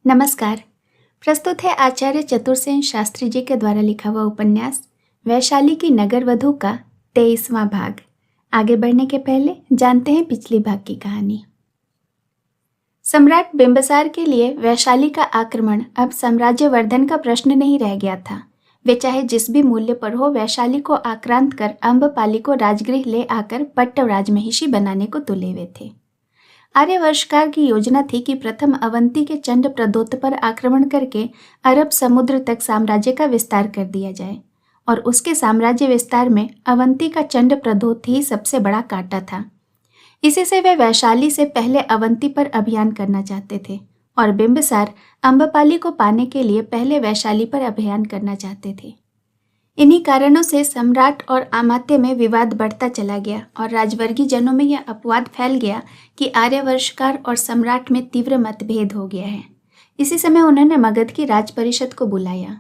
नमस्कार। प्रस्तुत है आचार्य चतुर्सेन शास्त्री जी के द्वारा लिखा हुआ उपन्यास वैशाली की नगर वधू का 23वां भाग। आगे बढ़ने के पहले जानते हैं पिछली भाग की कहानी। सम्राट बिंबिसार के लिए वैशाली का आक्रमण अब साम्राज्यवर्धन का प्रश्न नहीं रह गया था। वे चाहे जिस भी मूल्य पर हो वैशाली को आक्रांत कर अम्बपाली को राजगृह ले आकर पट्टव राजमहिषी बनाने को तुले हुए थे। आर्यवर्षकार की योजना थी कि प्रथम अवंती के चंड प्रदोत पर आक्रमण करके अरब समुद्र तक साम्राज्य का विस्तार कर दिया जाए और उसके साम्राज्य विस्तार में अवंती का चंड प्रदोत ही सबसे बड़ा कांटा था। इसी से वे वैशाली से पहले अवंती पर अभियान करना चाहते थे और बिंबिसार अम्बपाली को पाने के लिए पहले वैशाली पर अभियान करना चाहते थे। इन्हीं कारणों से सम्राट और अमात्य में विवाद बढ़ता चला गया और राजवर्गीय जनों में यह अपवाद फैल गया कि आर्यवर्षकार और सम्राट में तीव्र मतभेद हो गया है। इसी समय उन्होंने मगध की राज परिषद को बुलाया।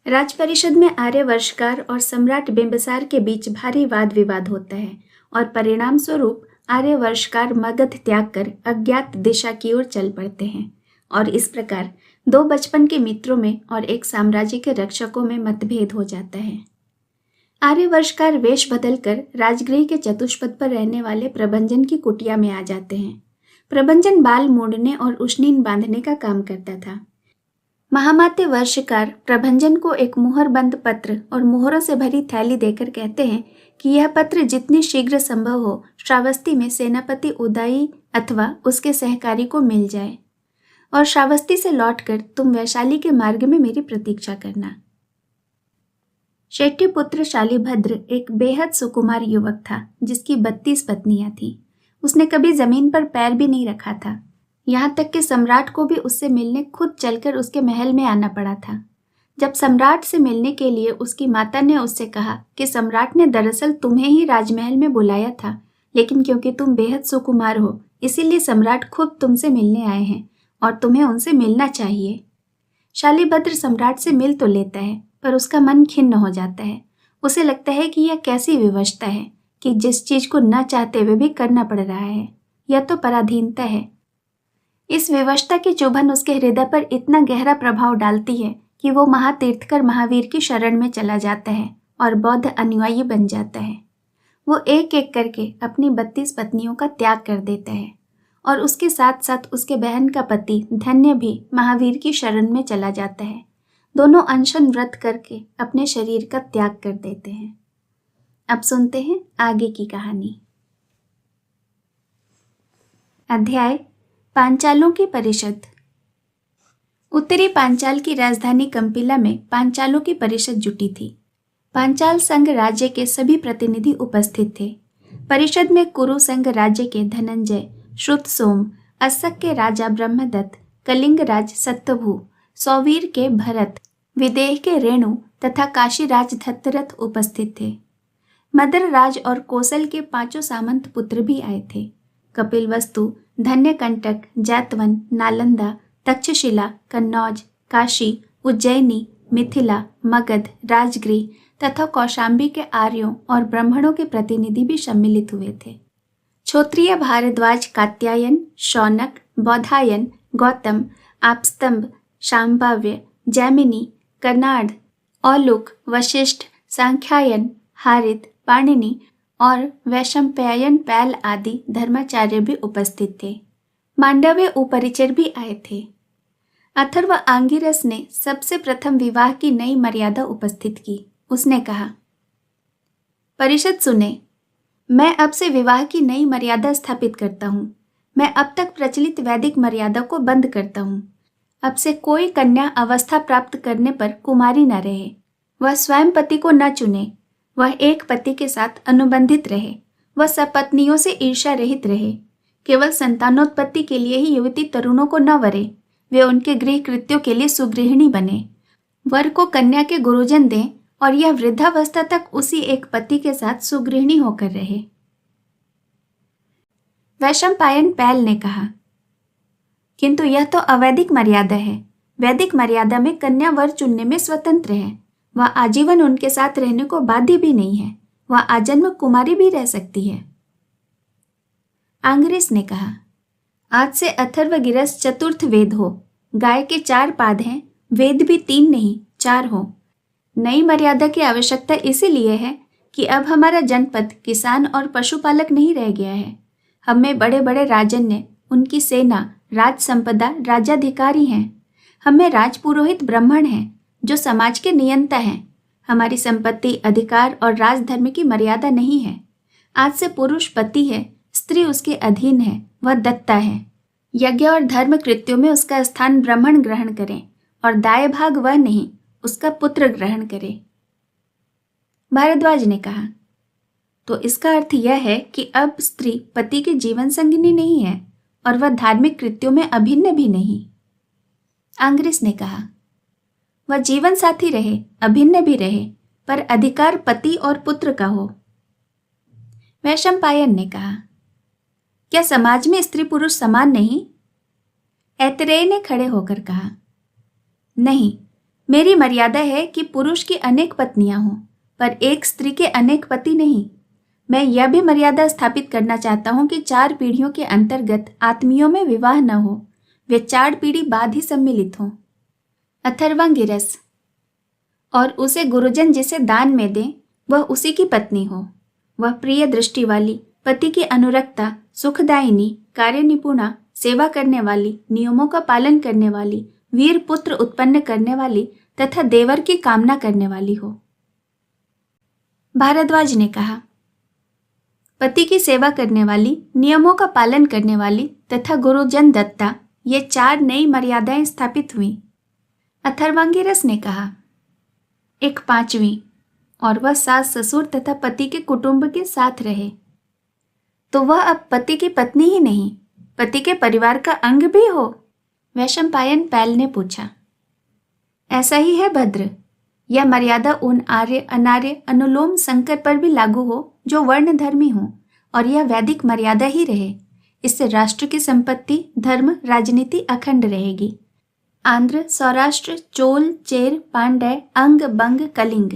राज परिषद में आर्यवर्षकार और सम्राट बिंबिसार के बीच भारी वाद विवाद होता है और परिणाम स्वरूप आर्यवर्षकार मगध त्याग कर अज्ञात दिशा की ओर चल पड़ते हैं और इस प्रकार दो बचपन के मित्रों में और एक साम्राज्य के रक्षकों में मतभेद हो जाता है। आर्यवर्षकार वेश बदलकर राजगृह के चतुष्पद पर रहने वाले प्रभंजन की कुटिया में आ जाते हैं। प्रभंजन बाल मोड़ने और उशनीन बांधने का काम करता था। महामात्य वर्षकार प्रभंजन को एक मुहरबंद पत्र और मोहरों से भरी थैली देकर कहते हैं कि यह पत्र जितनी शीघ्र संभव हो श्रावस्ती में सेनापति उदयी अथवा उसके सहकारी को मिल जाए और श्रावस्ती से लौटकर तुम वैशाली के मार्ग में मेरी प्रतीक्षा करना। शेट्टी पुत्र शालिभद्र एक बेहद सुकुमार युवक था जिसकी 32 पत्नियां थीं। उसने कभी जमीन पर पैर भी नहीं रखा था, यहाँ तक कि सम्राट को भी उससे मिलने खुद चलकर उसके महल में आना पड़ा था। जब सम्राट से मिलने के लिए उसकी माता ने उससे कहा कि सम्राट ने दरअसल तुम्हें ही राजमहल में बुलाया था, लेकिन क्योंकि तुम बेहद सुकुमार हो इसीलिए सम्राट खुद तुमसे मिलने आए हैं और तुम्हें उनसे मिलना चाहिए। शालिभद्र सम्राट से मिल तो लेता है पर उसका मन खिन्न हो जाता है। उसे लगता है कि यह कैसी विवशता है कि जिस चीज को न चाहते हुए भी करना पड़ रहा है। यह तो पराधीनता है। इस विवशता की चुभन उसके हृदय पर इतना गहरा प्रभाव डालती है कि वो महातीर्थकर महावीर की शरण में चला जाता है और बौद्ध अनुयायी बन जाता है। वो एक एक करके अपनी 32 पत्नियों का त्याग कर देता है और उसके साथ साथ उसके बहन का पति धन्य भी महावीर की शरण में चला जाता है। दोनों अनशन व्रत करके अपने शरीर का त्याग कर देते हैं। अब सुनते हैं आगे की कहानी। अध्याय पांचालों की परिषद। उत्तरी पांचाल की राजधानी कंपिला में पांचालों की परिषद जुटी थी। पांचाल संघ राज्य के सभी प्रतिनिधि उपस्थित थे। परिषद में कुरु संघ राज्य के धनंजय, श्रुतसोम, अस्सक के राजा ब्रह्मदत्त, कलिंग राज सत्यभू, सौवीर के भरत, विदेह के रेणु तथा काशीराज धत्तरथ उपस्थित थे। मदर राज और कोसल के 5 सामंत पुत्र भी आए थे। कपिलवस्तु, धन्यकंटक, जैतवन, नालंदा, तक्षशिला, कन्नौज, काशी, उज्जैनी, मिथिला, मगध, राजगृह तथा कौशाम्बी के आर्यों और ब्राह्मणों के प्रतिनिधि भी सम्मिलित हुए थे। क्षोत्रिय भारद्वाज कात्यायन, शौनक, बौधायन, गौतम, आपस्तंभ, शांभाव्य, जैमिनी, कर्नाड, औलुक, वशिष्ठ, सांख्यायन, हारित, पाणिनि और वैशंपायन पैल आदि धर्माचार्य भी उपस्थित थे। मांडव्य उपरिचर भी आए थे। अथर्व आंगिरस ने सबसे प्रथम विवाह की नई मर्यादा उपस्थित की। उसने कहा, परिषद सुने, मैं अब से विवाह की नई मर्यादा स्थापित करता हूँ। मैं अब तक प्रचलित वैदिक मर्यादा को बंद करता हूँ। अब से कोई कन्या अवस्था प्राप्त करने पर कुमारी न रहे। वह स्वयं पति को न चुने। वह एक पति के साथ अनुबंधित रहे। वह सपत्नियों से ईर्ष्या रहित रहे। केवल संतानोत्पत्ति के लिए ही युवती तरुणों को न वरे। वे उनके गृह कृत्यों के लिए सुगृहिणी बने। वर को कन्या के गुरुजन दें और यह वृद्धावस्था तक उसी एक पति के साथ सुगृहिणी होकर रहे। वैशंपायन पैल ने कहा, किंतु यह तो अवैदिक मर्यादा है। वैदिक मर्यादा में कन्या वर चुनने में स्वतंत्र है। वह आजीवन उनके साथ रहने को बाध्य भी नहीं है। वह आजन्म कुमारी भी रह सकती है। आंग्रेस ने कहा, आज से अथर्वगिरस चतुर्थ वेद हो। गाय के 4 पाद हैं, वेद भी 3 नहीं 4 हो। नई मर्यादा की आवश्यकता इसीलिए है कि अब हमारा जनपद किसान और पशुपालक नहीं रह गया है। हम में बड़े बड़े राजन्य, उनकी सेना, राज संपदा, राजाधिकारी हैं। हम में राजपुरोहित ब्राह्मण हैं जो समाज के नियंता हैं। हमारी संपत्ति, अधिकार और राजधर्म की मर्यादा नहीं है। आज से पुरुष पति है, स्त्री उसके अधीन है, वह दत्ता है। यज्ञ और धर्म कृत्यों में उसका स्थान ब्राह्मण ग्रहण करें और दाय भाग वह नहीं, उसका पुत्र ग्रहण करे। भारद्वाज ने कहा, तो इसका अर्थ यह है कि अब स्त्री पति की जीवन संगिनी नहीं है और वह धार्मिक कृत्यों में अभिन्न भी नहीं। आंग्रेस ने कहा, वह जीवन साथी रहे, अभिन्न भी रहे, पर अधिकार पति और पुत्र का हो। वैशंपायन ने कहा, क्या समाज में स्त्री पुरुष समान नहीं? ऐतरेय ने खड़े होकर कहा, नहीं, मेरी मर्यादा है कि पुरुष की अनेक पत्नियां हों, पर एक स्त्री के अनेक पति नहीं। मैं यह भी मर्यादा स्थापित करना चाहता हूं कि 4 पीढ़ियों के अंतर्गत आत्मियों में विवाह न हो, वे 4 पीढ़ी बाद ही सम्मिलित हों। अथर्वांगिरस, और उसे गुरुजन जिसे दान में दें वह उसी की पत्नी हो। वह प्रिय दृष्टि वाली, पति की अनुरक्ता, सुखदायिनी, कार्य निपुणा, सेवा करने वाली, नियमों का पालन करने वाली, वीर पुत्र उत्पन्न करने वाली तथा देवर की कामना करने वाली हो। भारद्वाज ने कहा, पति की सेवा करने वाली, नियमों का पालन करने वाली तथा गुरुजन दत्ता, ये 4 नई मर्यादाएं स्थापित हुई। अथर्वांगिरस ने कहा, एक 5वीं, और वह सास ससुर तथा पति के कुटुंब के साथ रहे। तो वह अब पति की पत्नी ही नहीं, पति के परिवार का अंग भी हो। वैशंपायन पैल ने पूछा, ऐसा ही है भद्र? यह मर्यादा उन आर्य, अनार्य, अनुलोम संकर पर भी लागू हो जो वर्ण धर्मी हो, और यह वैदिक मर्यादा ही रहे। इससे राष्ट्र की संपत्ति, धर्म, राजनीति अखंड रहेगी। आंध्र, सौराष्ट्र, चोल, चेर, पांड्य, अंग, बंग, कलिंग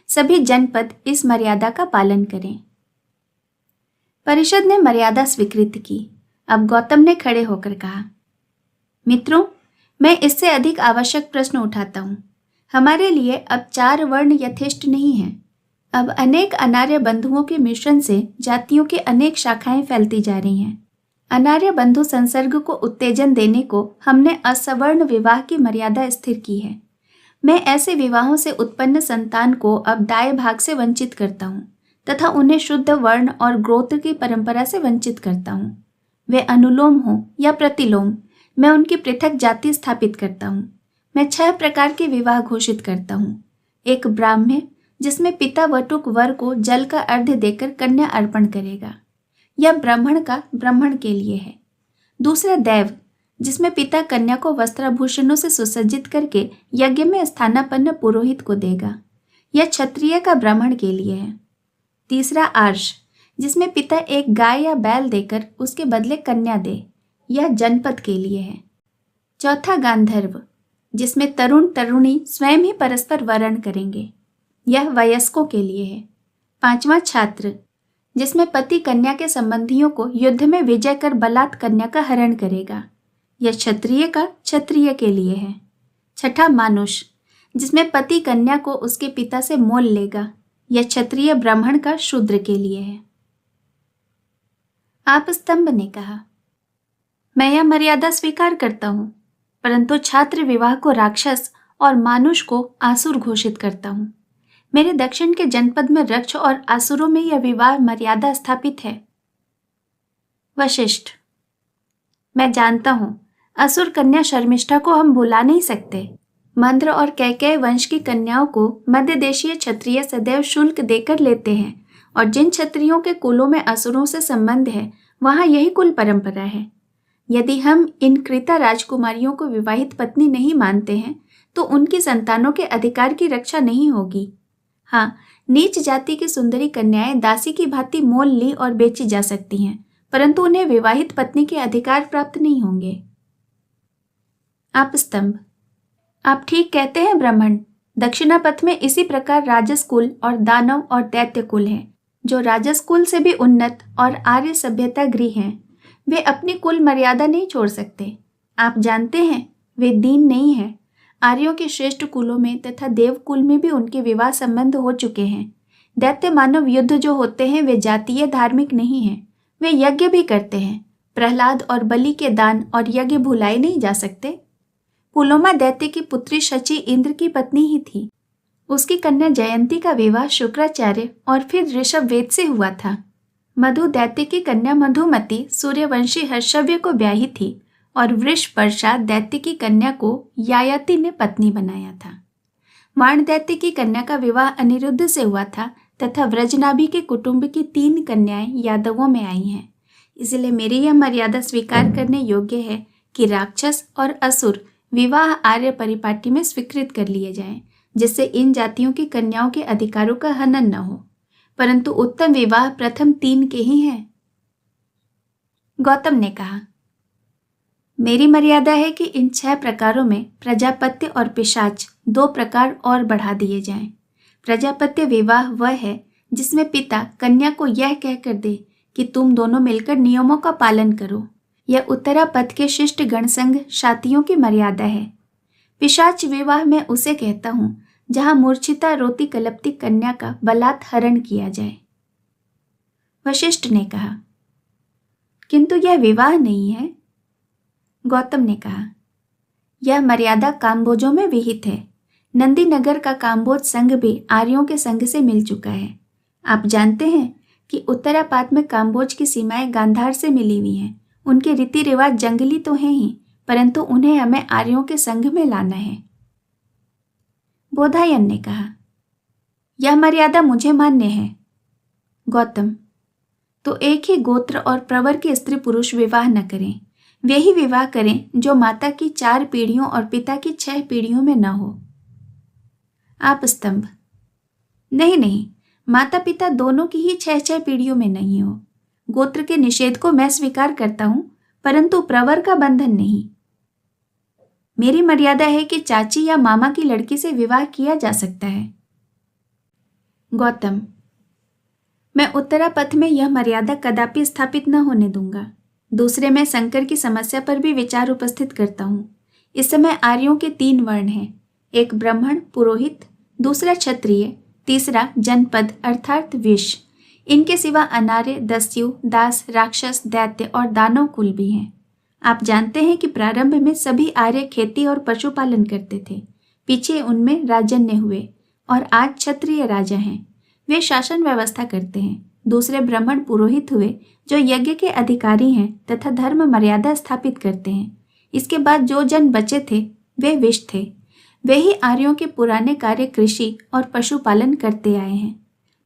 सभी जनपद इस मर्यादा का पालन करें। परिषद ने मर्यादा स्वीकृत की। अब गौतम ने खड़े होकर कहा, मित्रों, मैं इससे अधिक आवश्यक प्रश्न उठाता हूँ। हमारे लिए अब 4 वर्ण यथेष्ट नहीं हैं। अब अनेक अनार्य बंधुओं के मिश्रण से जातियों की अनेक शाखाएं फैलती जा रही हैं। अनार्य बंधु संसर्ग को उत्तेजन देने को हमने असवर्ण विवाह की मर्यादा स्थिर की है। मैं ऐसे विवाहों से उत्पन्न संतान को अब दाय भाग से वंचित करता हूँ तथा उन्हें शुद्ध वर्ण और गोत्र की परंपरा से वंचित करता हूँ। वे अनुलोम हो या प्रतिलोम, मैं उनकी पृथक जाति स्थापित करता हूँ। मैं 6 प्रकार के विवाह घोषित करता हूँ। एक ब्राह्म्य, जिसमें पिता वटुक वर को जल का अर्घ्य देकर कन्या अर्पण करेगा, यह ब्राह्मण का ब्राह्मण के लिए है। दूसरा दैव, जिसमें पिता कन्या को वस्त्राभूषणों से सुसज्जित करके यज्ञ में स्थानापन्न पुरोहित को देगा, यह क्षत्रिय का ब्राह्मण के लिए है। तीसरा आर्ष, जिसमें पिता एक गाय या बैल देकर उसके बदले कन्या दे, यह जनपद के लिए है। चौथा गांधर्व, जिसमें तरुण तरुणी स्वयं ही परस्पर वरण करेंगे, यह वयस्कों के लिए है। 5वां छात्र, जिसमें पति कन्या के संबंधियों को युद्ध में विजय कर बलात् कन्या का हरण करेगा, यह क्षत्रिय का क्षत्रिय के लिए है। 6ठा मानुष, जिसमें पति कन्या को उसके पिता से मोल लेगा, यह क्षत्रिय ब्राह्मण का शूद्र के लिए है। आपस्तंभ ने कहा, मैं यह मर्यादा स्वीकार करता हूँ, परंतु छात्र विवाह को राक्षस और मानुष को आसुर घोषित करता हूँ। मेरे दक्षिण के जनपद में रक्ष और आसुरों में यह विवाह मर्यादा स्थापित है। वशिष्ठ, मैं जानता हूँ, असुर कन्या शर्मिष्ठा को हम भुला नहीं सकते। मंद्र और कैकेय वंश की कन्याओं को मध्य देशीय क्षत्रिय सदैव शुल्क देकर लेते हैं, और जिन क्षत्रियों के कुलों में असुरों से संबंध है वहां यही कुल परंपरा है। यदि हम इन कृता राजकुमारियों को विवाहित पत्नी नहीं मानते हैं तो उनकी संतानों के अधिकार की रक्षा नहीं होगी। हाँ, नीच जाति की सुंदरी कन्याएं दासी की भांति मोल ली और बेची जा सकती हैं, परंतु उन्हें विवाहित पत्नी के अधिकार प्राप्त नहीं होंगे। आपस्तंभ, आप ठीक कहते हैं ब्राह्मण। दक्षिणापथ में इसी प्रकार राजस कुल और दानव और दैत्य कुल हैं, जो राजस कुल से भी उन्नत और आर्य सभ्यता गृह हैं। वे अपनी कुल मर्यादा नहीं छोड़ सकते। आप जानते हैं, वे दीन नहीं हैं। आर्यों के श्रेष्ठ कुलों में तथा देवकुल में भी उनके विवाह संबंध हो चुके हैं। दैत्य मानव युद्ध जो होते हैं वे जातीय धार्मिक नहीं हैं। वे यज्ञ भी करते हैं। प्रहलाद और बलि के दान और यज्ञ भुलाए नहीं जा सकते। पुलोमा दैत्य की पुत्री शची इंद्र की पत्नी ही थी। उसकी कन्या जयंती का विवाह शुक्राचार्य और फिर ऋषभवेद से हुआ था। मधु दैत्य की कन्या मधुमती सूर्यवंशी हर्षव्य को ब्याही थी और वृषपर्शा दैत्य की कन्या को यायाति ने पत्नी बनाया था। वाण दैत्य की कन्या का विवाह अनिरुद्ध से हुआ था तथा व्रजनाभि के कुटुंब की 3 कन्याएं यादवों में आई हैं। इसलिए मेरी यह मर्यादा स्वीकार करने योग्य है कि राक्षस और असुर विवाह आर्य परिपाटी में स्वीकृत कर लिए जाएं, जिससे इन जातियों की कन्याओं के अधिकारों का हनन न हो, परंतु उत्तम विवाह प्रथम 3 के ही हैं। गौतम ने कहा, मेरी मर्यादा है कि इन 6 प्रकारों में प्रजापत्य और पिशाच 2 प्रकार और बढ़ा दिए जाएं। प्रजापत्य विवाह वह है जिसमें पिता कन्या को यह कहकर दे कि तुम दोनों मिलकर नियमों का पालन करो। यह उत्तरापद के शिष्ट गणसंग शातियों की मर्यादा है। पिशाच विवाह में उसे कहता हूं जहां मूर्छिता रोती कलपती कन्या का बलात् हरण किया जाए। वशिष्ठ ने कहा, किंतु यह विवाह नहीं है। गौतम ने कहा, यह मर्यादा काम्बोजों में विहित है। नंदीनगर का काम्बोज संघ भी आर्यों के संघ से मिल चुका है। आप जानते हैं कि उत्तरापाद में काम्बोज की सीमाएं गांधार से मिली हुई हैं। उनके रीति रिवाज जंगली तो हैं ही, परंतु उन्हें हमें आर्यों के संघ में लाना है। बोधायन ने कहा, यह मर्यादा मुझे मान्य है। गौतम, तो एक ही गोत्र और प्रवर के स्त्री पुरुष विवाह न करें। वे ही विवाह करें जो माता की 4 पीढ़ियों और पिता की 6 पीढ़ियों में न हो। आप स्तंभ, नहीं, माता पिता दोनों की ही 6 पीढ़ियों में नहीं हो। गोत्र के निषेध को मैं स्वीकार करता हूं, परंतु प्रवर का बंधन नहीं। मेरी मर्यादा है कि चाची या मामा की लड़की से विवाह किया जा सकता है। गौतम, मैं उत्तरापथ में यह मर्यादा कदापि स्थापित न होने दूंगा। दूसरे, मैं शंकर की समस्या पर भी विचार उपस्थित करता हूं। इस समय आर्यों के 3 वर्ण हैं, एक ब्राह्मण पुरोहित, दूसरा क्षत्रिय, तीसरा जनपद अर्थात विष। इनके सिवा अनार्य, दस्यु, दास, राक्षस, दैत्य और दानव कुल भी हैं। आप जानते हैं कि प्रारंभ में सभी आर्य खेती और पशुपालन करते थे। पीछे उनमें राजन्य हुए और आज क्षत्रिय राजा हैं। वे शासन व्यवस्था करते हैं। दूसरे ब्राह्मण पुरोहित हुए जो यज्ञ के अधिकारी हैं तथा धर्म मर्यादा स्थापित करते हैं। इसके बाद जो जन बचे थे वे विष थे। वे ही आर्यों के पुराने कार्य कृषि और पशुपालन करते आए हैं,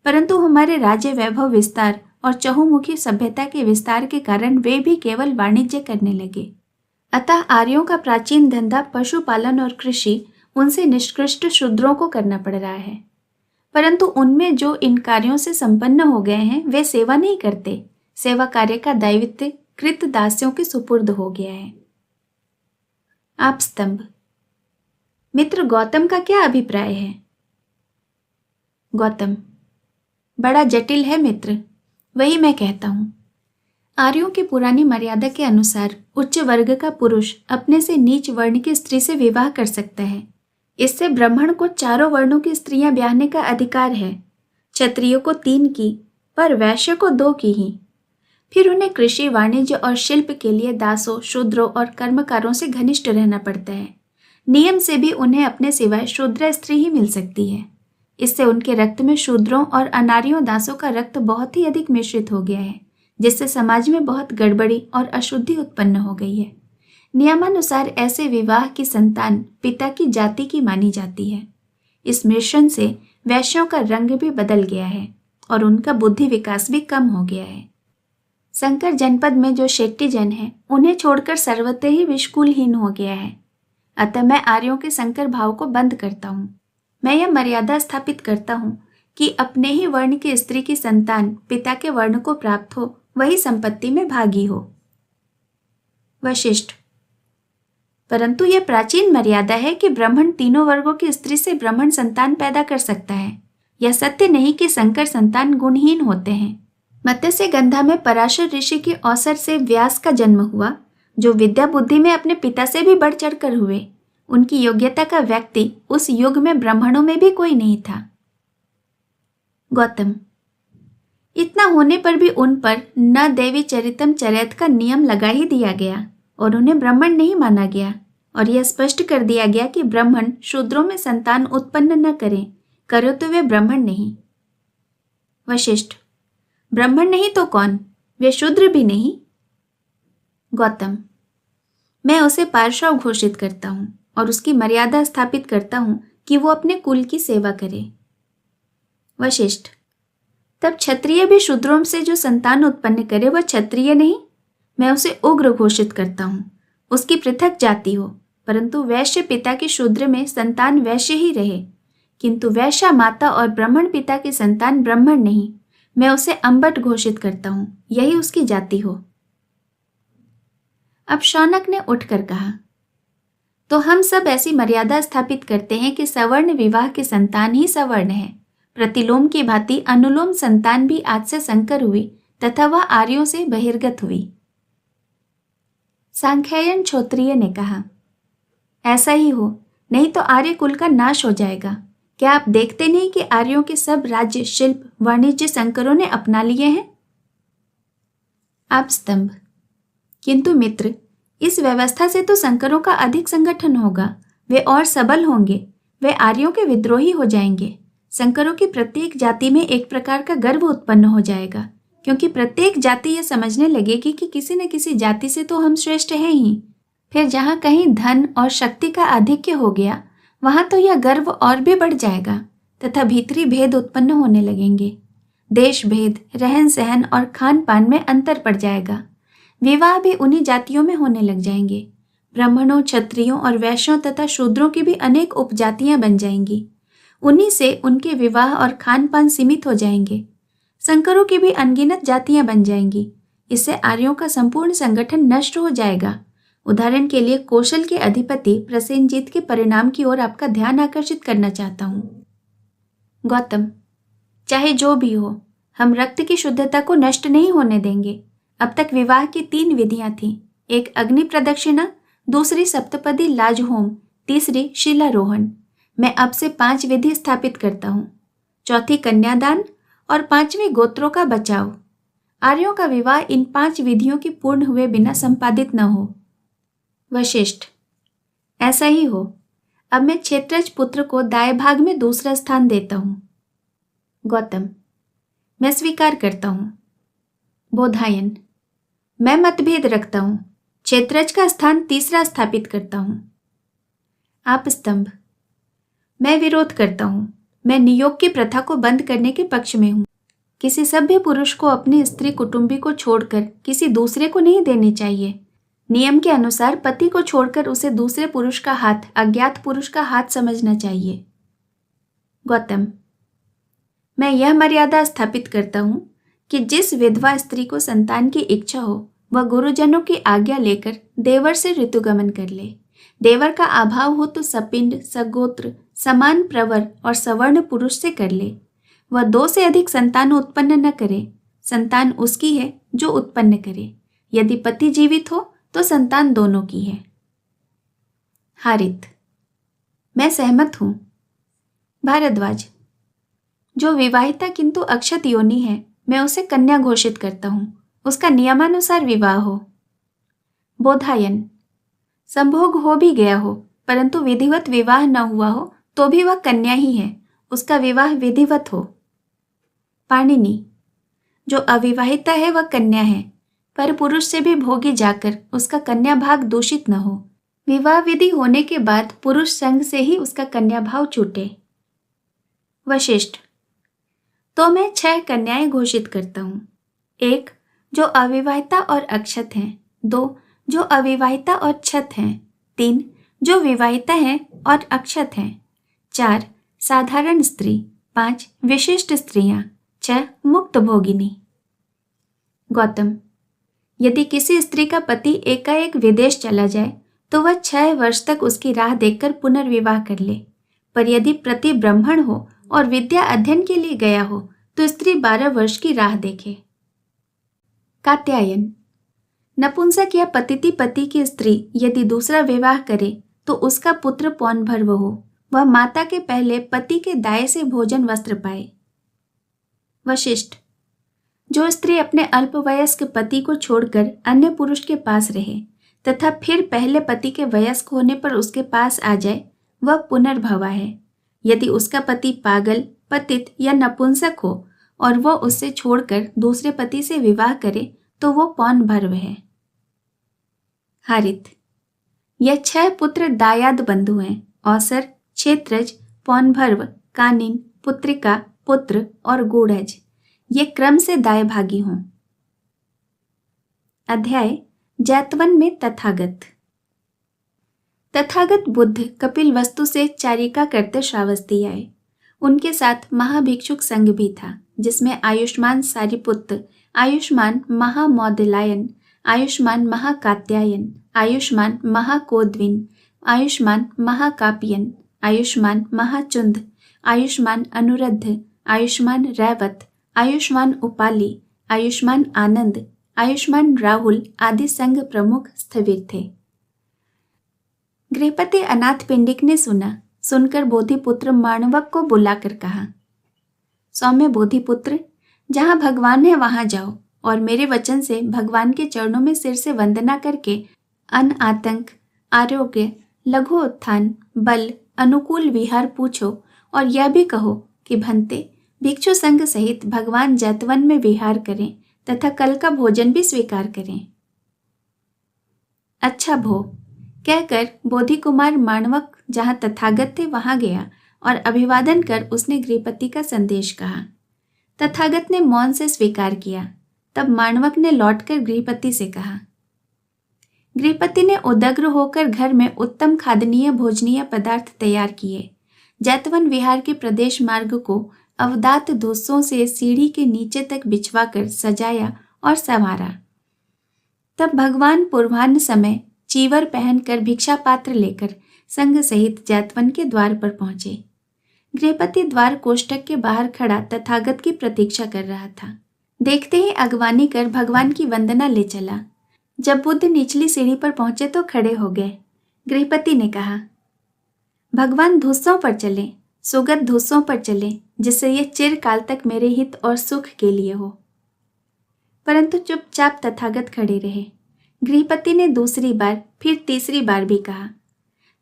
परंतु हमारे राज्य वैभव विस्तार और चहुमुखी सभ्यता के विस्तार के कारण वे भी केवल वाणिज्य करने लगे। अतः आर्यों का प्राचीन धंधा पशुपालन और कृषि उनसे निष्कृष्ट शूद्रों को करना पड़ रहा है, परंतु उनमें जो इन कार्यों से संपन्न हो गए हैं वे सेवा नहीं करते। सेवा कार्य का दायित्व कृत दासियों के सुपुर्द हो गया है। आप स्तंभ, मित्र गौतम का क्या अभिप्राय है? गौतम, बड़ा जटिल है मित्र, वही मैं कहता हूं। आर्यों की पुरानी मर्यादा के अनुसार उच्च वर्ग का पुरुष अपने से नीच वर्ण की स्त्री से विवाह कर सकता है। इससे ब्राह्मण को 4 वर्णों की स्त्रियां ब्याहने का अधिकार है। क्षत्रियों को 3 की, पर वैश्य को 2 की ही। फिर उन्हें कृषि, वाणिज्य और शिल्प के लिए दासों, शूद्रों और कर्मकारों से घनिष्ठ रहना पड़ता है। नियम से भी उन्हें अपने सिवाय शूद्र स्त्री ही मिल सकती है। इससे उनके रक्त में शूद्रों और अनार्यों दासों का रक्त बहुत ही अधिक मिश्रित हो गया है, जिससे समाज में बहुत गड़बड़ी और अशुद्धि उत्पन्न हो गई है। नियमानुसार ऐसे विवाह की संतान पिता की जाति की मानी जाती है। इस मिश्रण से वैश्यों का रंग भी बदल गया है और उनका बुद्धि विकास भी कम हो गया है। शंकर जनपद में जो शेट्टी जन हैं, उन्हें छोड़कर सर्वत्र ही विषकुलहीन हो गया है। अतः मैं आर्यों के संकर भाव को बंद करता हूँ। मैं यह मर्यादा स्थापित करता हूँ कि अपने ही वर्ण की स्त्री की संतान पिता के वर्ण को प्राप्त हो, वही संपत्ति में भागी हो। वशिष्ठ, परंतु यह प्राचीन मर्यादा है कि ब्राह्मण तीनों वर्गों की स्त्री से ब्राह्मण संतान पैदा कर सकता है। यह सत्य नहीं कि संकर संतान गुणहीन होते हैं। मत्स्य गंधा में पराशर ऋषि के अवसर से व्यास का जन्म हुआ। जो विद्या बुद्धि में अपने पिता से भी बढ़ चढ़कर हुए। उनकी योग्यता का व्यक्ति उस युग में ब्राह्मणों में भी कोई नहीं था। गौतम, इतना होने पर भी उन पर न देवी चरितम चरैत का नियम लगा ही दिया गया और उन्हें ब्राह्मण नहीं माना गया, और यह स्पष्ट कर दिया गया कि ब्राह्मण शूद्रों में संतान उत्पन्न न करें, करो तो वे ब्राह्मण नहीं। वशिष्ठ, ब्राह्मण नहीं तो कौन, वे शूद्र भी नहीं। गौतम, मैं उसे पार्श्व घोषित करता हूं और उसकी मर्यादा स्थापित करता हूं कि वो अपने कुल की सेवा करे। वशिष्ठ, तब क्षत्रिय भी शूद्रों से जो संतान उत्पन्न करे वह क्षत्रिय नहीं। मैं उसे उग्र घोषित करता हूं, उसकी पृथक जाति हो, परंतु वैश्य पिता के शूद्र में संतान वैश्य ही रहे, किंतु वैश्या माता और ब्राह्मण पिता की संतान ब्राह्मण नहीं। मैं उसे अंबट घोषित करता हूं, यही उसकी जाति हो। अब शौनक ने उठकर कहा, तो हम सब ऐसी मर्यादा स्थापित करते हैं कि सवर्ण विवाह की संतान ही सवर्ण है। प्रतिलोम की भांति अनुलोम संतान भी आज से संकर हुई तथा वह आर्यों से बहिर्गत हुई। सांख्यायन क्षोत्रिय ने कहा, ऐसा ही हो, नहीं तो आर्य कुल का नाश हो जाएगा। क्या आप देखते नहीं कि आर्यों के सब राज्य, शिल्प, वाणिज्य संकरों ने अपना लिए हैं? आप स्तंभ, किंतु मित्र, इस व्यवस्था से तो संकरों का अधिक संगठन होगा, वे और सबल होंगे, वे आर्यों के विद्रोही हो जाएंगे। संकरों की प्रत्येक जाति में एक प्रकार का गर्व उत्पन्न हो जाएगा, क्योंकि प्रत्येक जाति यह समझने लगेगी कि किसी न किसी जाति से तो हम श्रेष्ठ हैं ही। फिर जहाँ कहीं धन और शक्ति का आधिक्य हो गया, वहाँ तो यह गर्व और भी बढ़ जाएगा तथा भीतरी भेद उत्पन्न होने लगेंगे। देश भेद, रहन सहन और खान पान में अंतर पड़ जाएगा। विवाह भी उन्हीं जातियों में होने लग जाएंगे। ब्राह्मणों, क्षत्रियों और वैश्यों तथा शूद्रों की भी अनेक उपजातियां बन जाएंगी। उन्हीं से उनके विवाह और खान पान सीमित हो जाएंगे। संकरों की भी अनगिनत जातियां बन जाएंगी। इससे आर्यों का संपूर्ण संगठन नष्ट हो जाएगा। उदाहरण के लिए कौशल के अधिपति प्रसेनजीत के परिणाम की ओर आपका ध्यान आकर्षित करना चाहता हूँ। गौतम, चाहे जो भी हो, हम रक्त की शुद्धता को नष्ट नहीं होने देंगे। अब तक विवाह की 3 विधियां थीं, एक अग्नि प्रदक्षिणा, दूसरी सप्तपदी लाजहोम, तीसरी शिलारोहण। मैं अब से 5 विधि स्थापित करता हूँ। चौथी कन्यादान और 5वीं गोत्रों का बचाव। आर्यों का विवाह इन 5 विधियों की पूर्ण हुए बिना संपादित न हो। वशिष्ठ, ऐसा ही हो। अब मैं क्षेत्रज पुत्र को दाएं भाग में दूसरा स्थान देता हूँ। गौतम, मैं स्वीकार करता हूँ। बोधायन, मैं मतभेद रखता हूँ। क्षेत्रज का स्थान तीसरा स्थापित करता हूँ। आप स्तंभ, मैं विरोध करता हूँ। मैं नियोग की प्रथा को बंद करने के पक्ष में हूँ। किसी सभ्य पुरुष को अपनी स्त्री कुटुंबी को छोड़कर किसी दूसरे को नहीं देनी चाहिए। नियम के अनुसार पति को छोड़कर उसे दूसरे पुरुष का हाथ अज्ञात पुरुष का हाथ समझना चाहिए। गौतम, मैं यह मर्यादा स्थापित करता हूँ कि जिस विधवा स्त्री को संतान की इच्छा हो वह गुरुजनों की आज्ञा लेकर देवर से ऋतुगमन कर ले। देवर का अभाव हो तो सपिंड, सगोत्र, समान प्रवर और सवर्ण पुरुष से कर ले। वह 2 से अधिक संतान उत्पन्न न करे। संतान उसकी है जो उत्पन्न करे। यदि पति जीवित हो तो संतान दोनों की है। हारित, मैं सहमत हूं। भारद्वाज, जो विवाहिता किंतु अक्षत योनि है, मैं उसे कन्या घोषित करता हूं। उसका नियमानुसार विवाह हो। बोधायन, संभोग हो भी गया हो परंतु विधिवत विवाह न हुआ हो तो भी वह कन्या ही है। उसका विवाह विधिवत हो। पाणिनि, जो अविवाहिता है वह कन्या है, पर पुरुष से भी भोगी जाकर उसका कन्या भाग दूषित न हो। विवाह विधि होने के बाद पुरुष संग से ही उसका कन्या भाव छूटे। वशिष्ठ, तो मैं 6 कन्याएं घोषित करता हूँ। 1 जो अविवाहिता और अक्षत हैं, 2 जो अविवाहिता और क्षत हैं, 3 जो विवाहिता हैं और अक्षत हैं, 4 साधारण स्त्री, 5 विशिष्ट स्त्रियां, 6 मुक्त भोगिनी। गौतम, यदि किसी स्त्री का पति एकाएक विदेश चला जाए तो वह 6 वर्ष तक उसकी राह देखकर पुनर्विवाह कर ले, पर यदि प्रति ब्राह्मण हो और विद्या अध्ययन के लिए गया हो तो स्त्री 12 वर्ष की राह देखे। कात्यायन, नपुंसक या पतिति पति की स्त्री यदि दूसरा विवाह करे तो उसका पुत्र पौंभर्व हो, वह माता के पहले पति के दाएं से भोजन वस्त्र पाए। वशिष्ठ, जो स्त्री अपने अल्पवयस्क पति को छोड़कर अन्य पुरुष के पास रहे तथा फिर पहले पति के वयस्क होने पर उसके पास आ जाए, वह पुनर्भवा है। यदि उसका पति पागल, पतित या नपुंसक हो और वह उससे छोड़कर दूसरे पति से विवाह करे तो वो पौंभर्व है। हारित, यह 6 पुत्र दायाद बंधु हैं। औसर, क्षेत्रज, पौंभर्व, कानिन, पुत्रिका, पुत्र और गूढ़ज, ये क्रम से दाएं भागी हों। अध्याय जैतवन में तथागत। तथागत बुद्ध कपिल वस्तु से चारिका करते श्रावस्ती आए। उनके साथ महाभिक्षुक संघ भी था, जिसमें आयुष्मान सारिपुत्र, आयुष्मान महामौदलायन, आयुष्मान महाकात्यायन, आयुष्मान महाकोद्विन, आयुष्मान महाकापियन, आयुष्मान महाचुंद, आयुष्मान अनुरुद्ध, आयुष्मान रैवत, आयुष्मान उपाली, आयुष्मान आनंद, आयुष्मान राहुल आदि संघ प्रमुख स्थविर थे। गृहपति अनाथ पिंडिक ने सुनकर बोधिपुत्र माणवक को बुलाकर कहा, सौम्य बोधिपुत्र, जहां भगवान है वहां जाओ और मेरे वचन से भगवान के चरणों में सिर से वंदना करके अन्न, आतंक, आरोग्य, लघु उत्थान, बल, अनुकूल विहार पूछो और यह भी कहो कि भंते भिक्षु संघ सहित भगवान जैतवन में विहार करें तथा कल का भोजन भी स्वीकार करें। अच्छा भो, कहकर बोधि कुमार माणवक जहां तथागत थे वहां गया और अभिवादन कर उसने गृहपति का संदेश कहा। तथागत ने मौन से स्वीकार किया। तब माणवक ने लौटकर गृहपति से कहा। गृहपति ने उदग्र होकर घर में उत्तम खादनीय भोजनीय पदार्थ तैयार किए। जैतवन विहार के प्रदेश मार्ग को अवदात धूसों से सीढ़ी के नीचे तक बिछवाकर सजाया और संवारा। तब भगवान पूर्वाह्न समय चीवर पहनकर भिक्षा पात्र लेकर संघ सहित जैतवन के द्वार पर पहुंचे। गृहपति द्वार कोष्ठक के बाहर खड़ा तथागत की प्रतीक्षा कर रहा था। देखते ही अगवानी कर भगवान की वंदना ले चला। जब बुद्ध निचली सीढ़ी पर पहुंचे तो खड़े हो गए। गृहपति ने कहा, भगवान धूसों पर चले, सुगत धूसों पर चले, जिससे यह चिरकाल तक मेरे हित और सुख के लिए हो। परंतु चुपचाप तथागत खड़े रहे। गृहपति ने दूसरी बार फिर तीसरी बार भी कहा।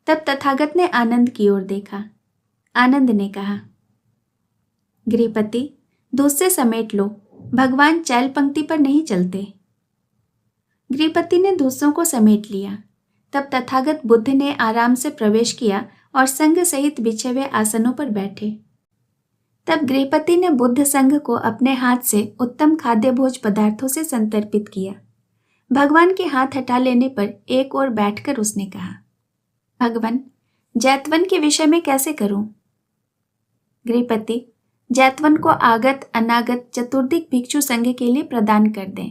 तब तथागत ने आनंद की ओर देखा। आनंद ने कहा, गृहपति, दूसरे समेट लो, भगवान चैल पंक्ति पर नहीं चलते। गृहपति ने दूसरों को समेट लिया। तब तथागत बुद्ध ने आराम से प्रवेश किया और संघ सहित बिछे हुए आसनों पर बैठे। तब गृहपति ने बुद्ध संघ को अपने हाथ से उत्तम खाद्य भोज पदार्थों से संतर्पित किया। भगवान के हाथ हटा लेने पर एक ओर बैठकर उसने कहा, भगवान, जैतवन के विषय में कैसे करूं? गृहपति, जैतवन को आगत अनागत चतुर्दिक भिक्षु संघ के लिए प्रदान कर दें।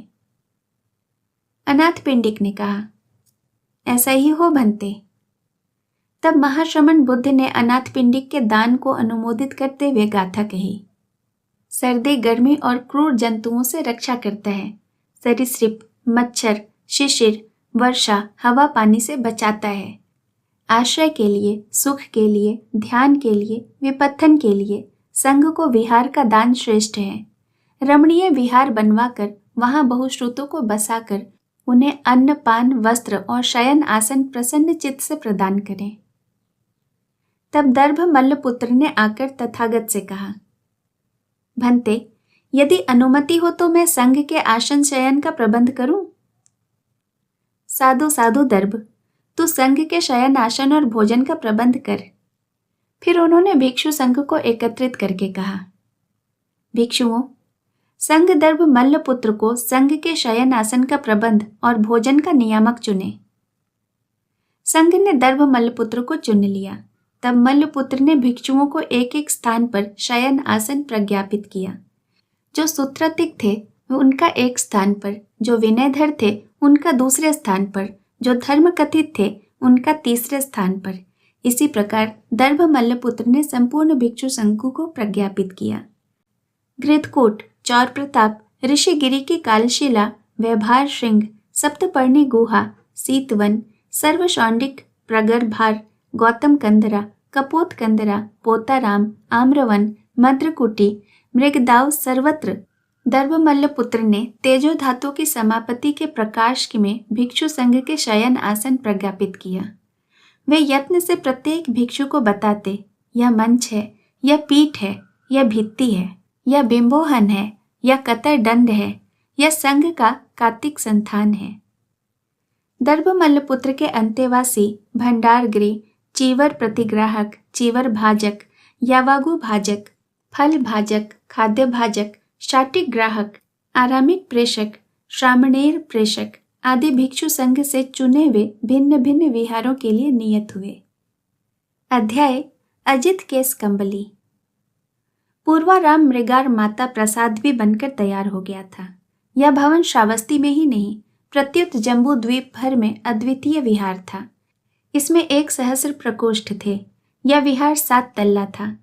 अनाथ पिंडिक ने कहा, ऐसा ही हो भंते। तब महाश्रमण बुद्ध ने अनाथ पिंडिक के दान को अनुमोदित करते हुए गाथा कही। सर्दी, गर्मी और क्रूर जंतुओं से रक्षा करता है। सरीसृप, मच्छर, शिशिर, वर्षा, हवा पानी से बचाता है। आश्रय के लिए, सुख के लिए, ध्यान के लिए, विपत्थन के लिए संघ को विहार का दान श्रेष्ठ है। रमणीय विहार बनवाकर वहां बहुश्रुतों को बसाकर उन्हें अन्न, पान, वस्त्र और शयन आसन प्रसन्न चित्त से प्रदान करें। तब दर्भ मल्लपुत्र ने आकर तथागत से कहा, भंते, यदि अनुमति हो तो मैं संघ के आसन शयन का प्रबंध करूं? साधु साधु दर्भ, तू संघ के शयन आसन और भोजन का प्रबंध कर। फिर उन्होंने भिक्षु संघ को एकत्रित करके कहा, भिक्षुओं, संघ दर्भ मल्लपुत्र को संघ के शयन आसन का प्रबंध और भोजन का नियामक चुने। संघ ने दर्भ मल्लपुत्र को चुन लिया। तब मल्लपुत्र ने भिक्षुओं को एक एक स्थान पर शयन आसन प्रज्ञापित किया। जो सूत्रतिक थे उनका एक स्थान पर, जो विनयधर थे उनका दूसरे स्थान पर, जो धर्म कथित थे उनका तीसरे स्थान पर। इसी प्रकार दर्भ मल्लपुत्र ने संपूर्ण भिक्षु संघ को प्रज्ञापित किया। गृधकूट, चौर प्रताप, ऋषिगिरि की कालशिला, व्यवहार श्रृंग, सप्तपर्णी गुहा, सीतवन, सर्वशौंडिक, प्रगरभार, गौतम कंदरा, कपोत कंदरा, पोताराम, आम्रवन, मद्रकुटी, मृगदाव सर्वत्र दर्भमल्लपुत्र ने तेजो धातु की समापत्ति के प्रकाश में भिक्षु संघ के शयन आसन प्रज्ञापित किया। वे यत्न से प्रत्येक भिक्षु को बताते, यह मंच है, यह पीठ है, यह भित्ति है, यह बिंबोहन है, यह कतर दंड है, यह संघ का कार्तिक संस्थान है। दर्भमल्लपुत्र के अंतेवासी भंडारगृह, चीवर प्रतिग्राहक, चीवर भाजक, यावागु भाजक, फल भाजक, खाद्य भाजक, शाटिक ग्राहक, आरामिक प्रेषक, श्रामणेर प्रेषक आदि भिक्षु संघ से चुने हुए भिन्न भिन्न विहारों के लिए नियत हुए। अध्याय अजित केस कंबली। पूर्वाराम मृगार माता प्रसाद भी बनकर तैयार हो गया था। यह भवन श्रावस्ती में ही नहीं, प्रत्युत जम्बू द्वीप भर में अद्वितीय विहार था। इसमें 1 सहस्र प्रकोष्ठ थे। यह विहार 7 तल्ला था।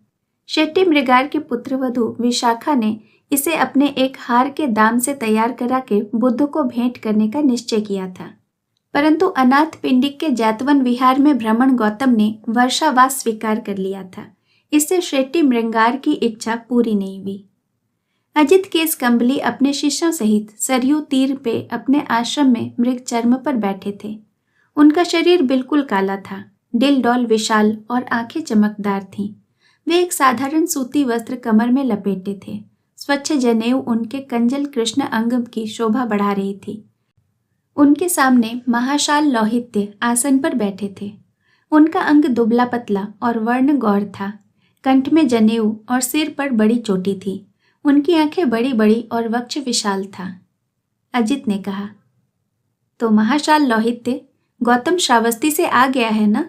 शेट्टी मृगार के पुत्रवधू विशाखा ने इसे अपने एक हार के दाम से तैयार करा के बुद्ध को भेंट करने का निश्चय किया था, परंतु अनाथ पिंडिक के जैतवन विहार में भ्रमण गौतम ने वर्षावास स्वीकार कर लिया था। इससे शेट्टी मृगार की इच्छा पूरी नहीं हुई। अजित केस कंबली अपने शिष्यों सहित सरयू तीर पे अपने आश्रम में मृग चर्म पर बैठे थे। उनका शरीर बिल्कुल काला था, डिल डौल विशाल और आंखें चमकदार थीं। वे एक साधारण सूती वस्त्र कमर में लपेटे थे। स्वच्छ जनेऊ उनके कंजल कृष्ण अंग की शोभा बढ़ा रही थी। उनके सामने महाशाल लौहित्य आसन पर बैठे थे। उनका अंग दुबला पतला और वर्ण गौर था। कंठ में जनेऊ और सिर पर बड़ी चोटी थी। उनकी आंखें बड़ी बड़ी और वक्ष विशाल था। अजित ने कहा, तो महाशाल लौहित्य गौतम श्रावस्ती से आ गया है ना?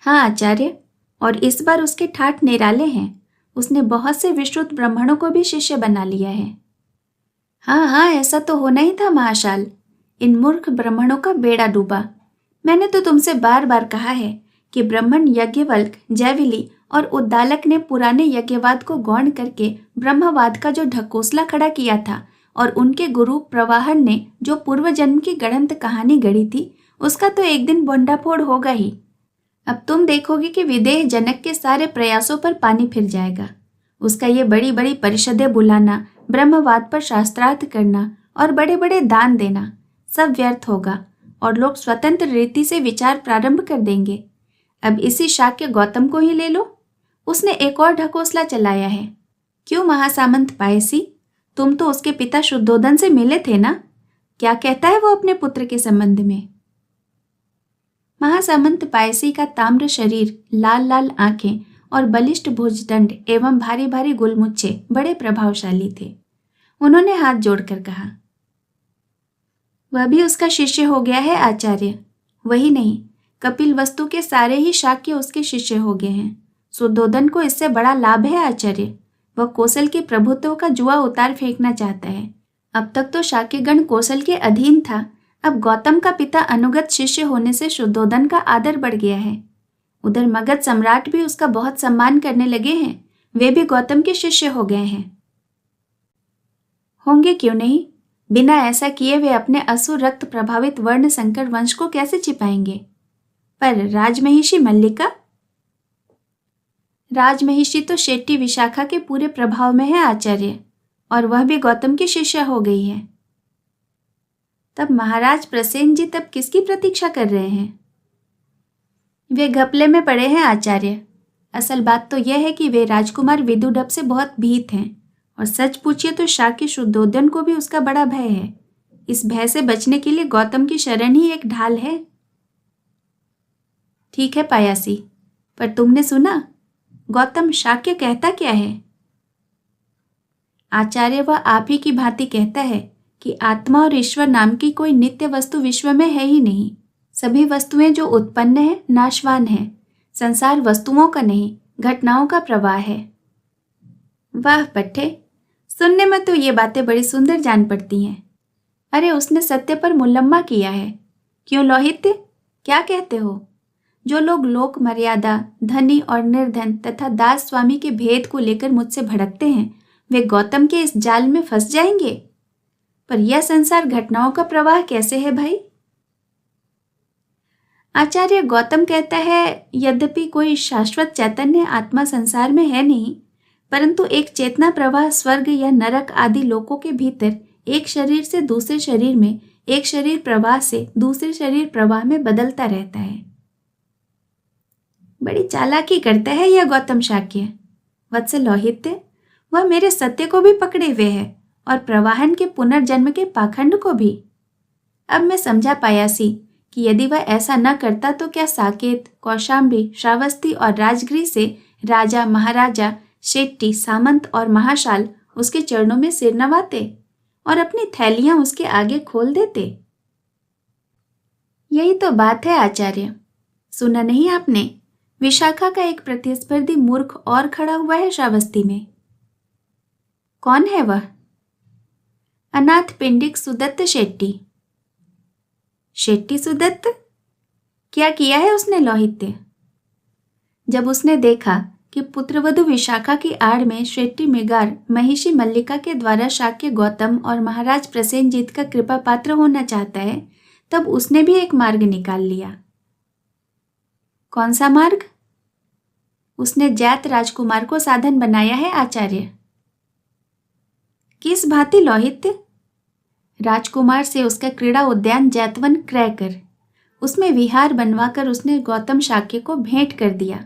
हाँ आचार्य, और इस बार उसके ठाठ निराले हैं। उसने बहुत से विश्रुत ब्राह्मणों को भी शिष्य बना लिया है। हाँ हाँ, ऐसा तो होना ही था महाशाल। इन मूर्ख ब्राह्मणों का बेड़ा डूबा। मैंने तो तुमसे बार बार कहा है कि ब्राह्मण यज्ञवल्क, जयविली और उद्दालक ने पुराने यज्ञवाद को गौण करके ब्रह्मवाद का जो ढकोसला खड़ा किया था और उनके गुरु प्रवाहन ने जो पूर्व जन्म की गढ़ंत कहानी गढ़ी थी, उसका तो एक दिन भंडाफोड़ होगा ही। अब तुम देखोगे कि विदेह जनक के सारे प्रयासों पर पानी फिर जाएगा। उसका ये बड़ी बड़ी परिषदें बुलाना, ब्रह्मवाद पर शास्त्रार्थ करना और बड़े बड़े दान देना सब व्यर्थ होगा और लोग स्वतंत्र रीति से विचार प्रारंभ कर देंगे। अब इसी शाक्य गौतम को ही ले लो। उसने एक और ढकोसला चलाया है। क्यों महासामंत पायसी, तुम तो उसके पिता शुद्धोदन से मिले थे ना? क्या कहता है वो अपने पुत्र के संबंध में? महासामंत पायसी का ताम्र शरीर, लाल लाल आंखें और बलिष्ठ भुजदंड एवं भारी भारी गुलमुच्छे बड़े प्रभावशाली थे। उन्होंने हाथ जोड़कर कहा, वह भी उसका शिष्य हो गया है आचार्य। वही नहीं, कपिल वस्तु के सारे ही शाक्य उसके शिष्य हो गए हैं। शुद्धोदन को इससे बड़ा लाभ है आचार्य। वह कौशल के प्रभुत्व का जुआ उतार फेंकना चाहता है। अब तक तो शाक्यगण कौशल के अधीन था। अब गौतम का पिता अनुगत शिष्य होने से शुद्धोदन का आदर बढ़ गया है। उधर मगध सम्राट भी उसका बहुत सम्मान करने लगे हैं। वे भी गौतम के शिष्य हो गए हैं। होंगे क्यों नहीं? बिना ऐसा किए वे अपने असुर रक्त प्रभावित वर्ण संकर वंश को कैसे छिपाएंगे? पर राजमहिषी मल्लिका? राजमहिषी तो शेट्टी विशाखा के पूरे प्रभाव में है आचार्य, और वह भी गौतम की शिष्य हो गई है। तब महाराज प्रसेन जी तब किसकी प्रतीक्षा कर रहे हैं? वे घपले में पड़े हैं आचार्य। असल बात तो यह है कि वे राजकुमार विदुडब से बहुत भीत हैं, और सच पूछिए तो शाक्य शुद्धोदन को भी उसका बड़ा भय है। इस भय से बचने के लिए गौतम की शरण ही एक ढाल है। ठीक है पायासी, पर तुमने सुना गौतम शाक्य कहता क्या है? आचार्य वह आप ही की भांति कहता है कि आत्मा और ईश्वर नाम की कोई नित्य वस्तु विश्व में है ही नहीं। सभी वस्तुएं जो उत्पन्न है नाशवान है। संसार वस्तुओं का नहीं, घटनाओं का प्रवाह है। वाह पट्टे, सुनने में तो ये बातें बड़ी सुंदर जान पड़ती हैं। अरे उसने सत्य पर मुलम्मा किया है। क्यों लौहित्य, क्या कहते हो? जो लोग लोक मर्यादा, धनी और निर्धन तथा दास स्वामी के भेद को लेकर मुझसे भड़कते हैं, वे गौतम के इस जाल में फंस जाएंगे। पर यह संसार घटनाओं का प्रवाह कैसे है भाई? आचार्य गौतम कहता है, यद्यपि कोई शाश्वत चैतन्य आत्मा संसार में है नहीं, परंतु एक चेतना प्रवाह स्वर्ग या नरक आदि लोकों के भीतर एक शरीर से दूसरे शरीर में, एक शरीर प्रवाह से दूसरे शरीर प्रवाह में बदलता रहता है। बड़ी चालाकी करता है यह गौतम शाक्य। वत्स लौहित्य, वह मेरे सत्य को भी पकड़े हुए है और प्रवाहन के पुनर्जन्म के पाखंड को भी। अब मैं समझा पायासी कि यदि वह ऐसा न करता तो क्या साकेत, कौशाम्बी, श्रावस्ती और राजगृह से राजा, महाराजा, शेट्टी, सामंत और महाशाल उसके चरणों में सिर नवाते और अपनी थैलियां उसके आगे खोल देते। यही तो बात है आचार्य। सुना नहीं आपने, विशाखा का एक प्रतिस्पर्धी मूर्ख और खड़ा हुआ है श्रावस्ती में। कौन है वह? अनाथ पिंडिक सुदत्त शेट्टी। शेट्टी सुदत्त? क्या किया है उसने लौहित्य? जब उसने देखा कि पुत्रवधु विशाखा की आड़ में शेट्टी मृगार महिषी मल्लिका के द्वारा शाक्य गौतम और महाराज प्रसेनजीत का कृपा पात्र होना चाहता है, तब उसने भी एक मार्ग निकाल लिया। कौन सा मार्ग? उसने जैत राजकुमार को साधन बनाया है आचार्य। किस भांति लौहित्य? राजकुमार से उसका क्रीड़ा उद्यान जैतवन क्रय कर उसमें विहार बनवाकर उसने गौतम शाक्य को भेंट कर दिया।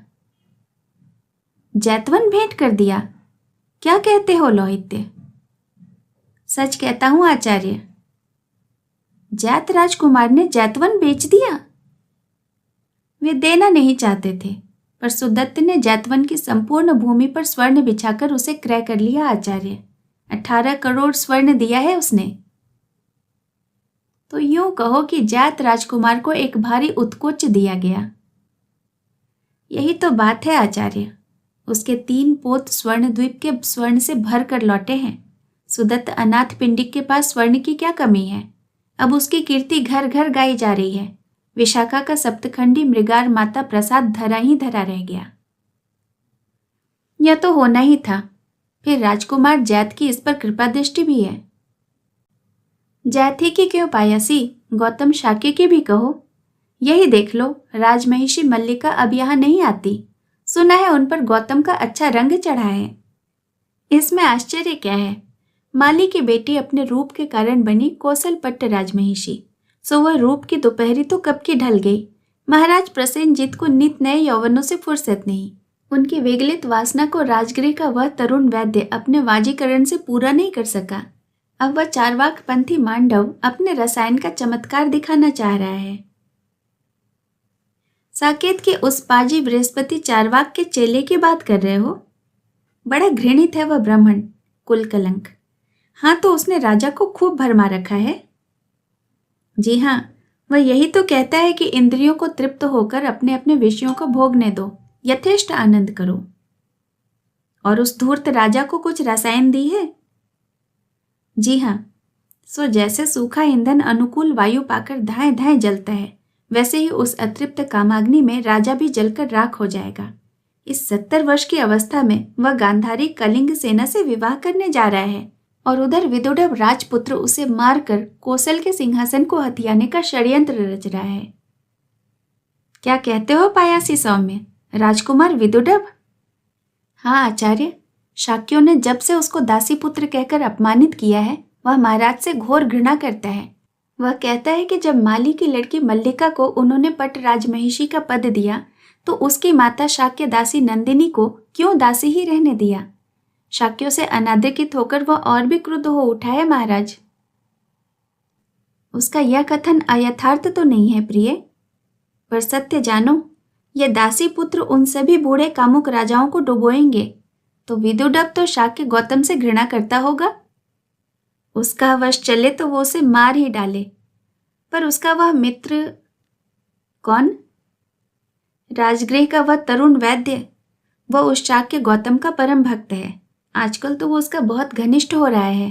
जैतवन भेंट कर दिया? क्या कहते हो लौहित्य? सच कहता हूं आचार्य। जैत राजकुमार ने जैतवन बेच दिया? वे देना नहीं चाहते थे, पर सुदत्त ने जैतवन की संपूर्ण भूमि पर स्वर्ण बिछाकर उसे क्रय कर लिया आचार्य। 18 करोड़ स्वर्ण दिया है उसने। तो यूं कहो कि जैत राजकुमार को एक भारी उत्कोच दिया गया। यही तो बात है आचार्य। उसके 3 पोत स्वर्ण द्वीप के स्वर्ण से भर कर लौटे हैं। सुदत्त अनाथ पिंडिक के पास स्वर्ण की क्या कमी है? अब उसकी कीर्ति घर घर गाई जा रही है। विशाखा का सप्तखंडी मृगार माता प्रसाद धरा ही धरा रह गया। यह तो होना ही था। फिर राजकुमार जैत की इस पर कृपा दृष्टि भी है। जैत ही की क्यों पायासी, गौतम शाक्य की भी कहो। यही देख लो, राजमहिषी मल्लिका अब यहाँ नहीं आती। सुना है उन पर गौतम का अच्छा रंग चढ़ा है। इसमें आश्चर्य क्या है? माली की बेटी अपने रूप के कारण बनी कौशलपट्ट राजमहिषी, सो वह रूप की दोपहरी तो कब की ढल गई। महाराज प्रसेनजीत को नित नए यौवनों से फुर्सत नहीं। उनकी विगलित वासना को राजगृह का वह तरुण वैद्य अपने वाजीकरण से पूरा नहीं कर सका। अब वह चारवाक पंथी मांडव अपने रसायन का चमत्कार दिखाना चाह रहा है। साकेत के उस पाजी बृहस्पति चारवाक के चेले की बात कर रहे हो? बड़ा घृणित है वह ब्राह्मण, कुल कलंक। हाँ, तो उसने राजा को खूब भरमा रखा है। जी हाँ, वह यही तो कहता है कि इंद्रियों को तृप्त होकर अपने अपने विषयों को भोगने दो, यथेष्ट आनंद करो। और उस धूर्त राजा को कुछ रसायन दी है? जी हाँ, सो जैसे सूखा ईंधन अनुकूल वायु पाकर धाएं धाएं जलता है, वैसे ही उस अतृप्त कामाग्नि में राजा भी जलकर राख हो जाएगा। इस 70 वर्ष की अवस्था में वह गांधारी कलिंग सेना से विवाह करने जा रहा है और उधर विदुडभ राजपुत्र उसे मारकर कौशल के सिंहासन को हथियाने का षड्यंत्र रच रहा है। क्या कहते हो पायासी सौम्य, राजकुमार विदुडभ? हाँ आचार्य, शाक्यों ने जब से उसको दासी पुत्र कहकर अपमानित किया है, वह महाराज से घोर घृणा करता है। वह कहता है कि जब माली की लड़की मल्लिका को उन्होंने पट राजमहिषी का पद दिया, तो उसकी माता शाक्य दासी नंदिनी को क्यों दासी ही रहने दिया। शाक्यों से अनादरित होकर वह और भी क्रुद्ध हो उठा है महाराज। उसका यह कथन अयथार्थ तो नहीं है प्रिय, पर सत्य जानो, ये दासी पुत्र उन सभी बूढ़े कामुक राजाओं को डुबोएंगे, तो विदुडभ तो शाक्य गौतम से घृणा करता होगा। उसका वश चले तो वो उसे मार ही डाले, पर उसका वह मित्र कौन? राजगृह का वह तरुण वैद्य, वह उस शाक्य गौतम का परम भक्त है। आजकल तो वो उसका बहुत घनिष्ठ हो रहा है।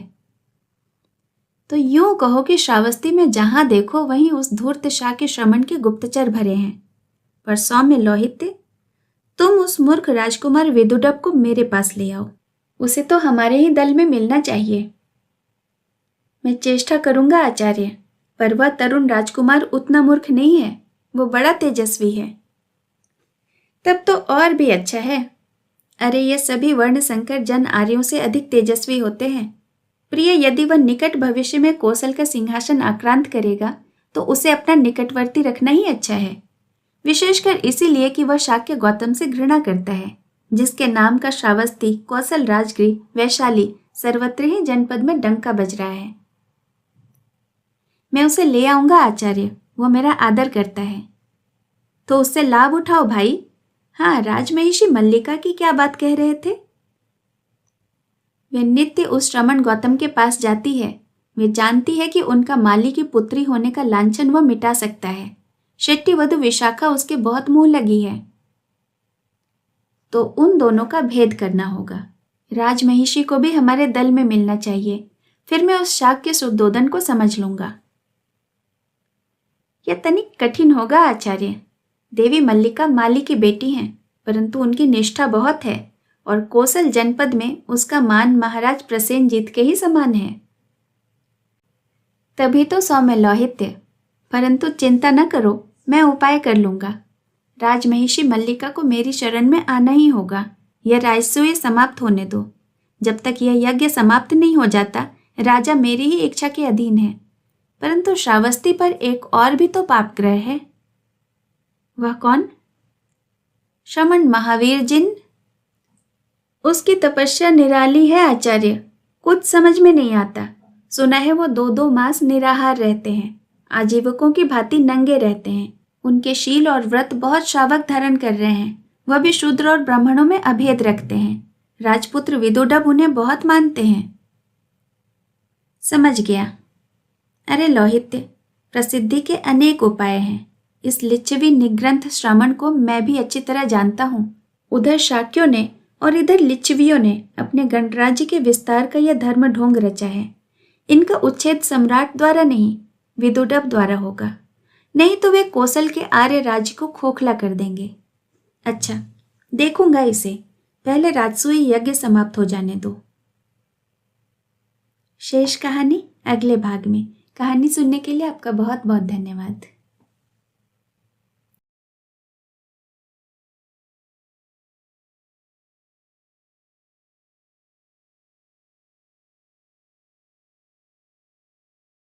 तो यूं कहो कि श्रावस्ती में जहां देखो वहीं उस धूर्त शाक्य श्रमण के गुप्तचर भरे हैं। पर सौम्य लौहित्य, तुम उस मूर्ख राजकुमार विदुडभ को मेरे पास ले आओ। उसे तो हमारे ही दल में मिलना चाहिए। मैं चेष्टा करूंगा आचार्य, पर वह तरुण राजकुमार उतना मूर्ख नहीं है, वो बड़ा तेजस्वी है। तब तो और भी अच्छा है। अरे ये सभी वर्ण संकर जन आर्यों से अधिक तेजस्वी होते हैं। प्रिय, यदि वह निकट भविष्य में कौशल का सिंहासन आक्रांत करेगा तो उसे अपना निकटवर्ती रखना ही अच्छा है, विशेषकर इसीलिए कि वह शाक्य गौतम से घृणा करता है, जिसके नाम का श्रावस्ती, कौशल, राजगृह, वैशाली सर्वत्र ही जनपद में डंका बज रहा है। मैं उसे ले आऊंगा आचार्य, वो मेरा आदर करता है। तो उससे लाभ उठाओ भाई। हाँ, राजमहिषी मल्लिका की क्या बात कह रहे थे? वे नित्य उस श्रमण गौतम के पास जाती है। वे जानती है कि उनका माली की पुत्री होने का लांछन वह मिटा सकता है। शेट्टी वधु विशाखा उसके बहुत मुंह लगी है। तो उन दोनों का भेद करना होगा। राजमहिषी को भी हमारे दल में मिलना चाहिए, फिर मैं उस शाक्य सुद्धोधन को समझ लूंगा। यह तनिक कठिन होगा आचार्य। देवी मल्लिका माली की बेटी हैं, परंतु उनकी निष्ठा बहुत है और कौशल जनपद में उसका मान महाराज प्रसेनजीत के ही समान है। तभी तो सौम्य लौहित्य, परंतु चिंता न करो, मैं उपाय कर लूंगा। राजमहिषी मल्लिका को मेरी शरण में आना ही होगा। यह राजसूय समाप्त होने दो। जब तक यह यज्ञ समाप्त नहीं हो जाता, राजा मेरी ही इच्छा के अधीन है। परंतु श्रावस्ती पर एक और भी तो पाप ग्रह है। वह कौन? श्रमण महावीर जिन। उसकी तपस्या निराली है आचार्य, कुछ समझ में नहीं आता। सुना है वो 2-2 मास निराहार रहते हैं, आजीवकों की भांति नंगे रहते हैं। उनके शील और व्रत बहुत श्रावक धारण कर रहे हैं। वह भी शूद्र और ब्राह्मणों में अभेद रखते हैं। राजपुत्र विदुडभ उन्हें बहुत मानते हैं। समझ गया। अरे लौहित्य, प्रसिद्धि के अनेक उपाय हैं। इस लिच्छवी निग्रंथ श्रमण को मैं भी अच्छी तरह जानता हूँ। उधर शाक्यों ने और इधर लिच्छवियों ने अपने गणराज्य के विस्तार का यह धर्म ढोंग रचा है। इनका उच्छेद सम्राट द्वारा नहीं, विदुडभ द्वारा होगा। नहीं तो वे कौशल के आर्य राज्य को खोखला कर देंगे। अच्छा, देखूंगा इसे। पहले राजसूय यज्ञ समाप्त हो जाने दो। शेष कहानी अगले भाग में। कहानी सुनने के लिए आपका बहुत बहुत धन्यवाद।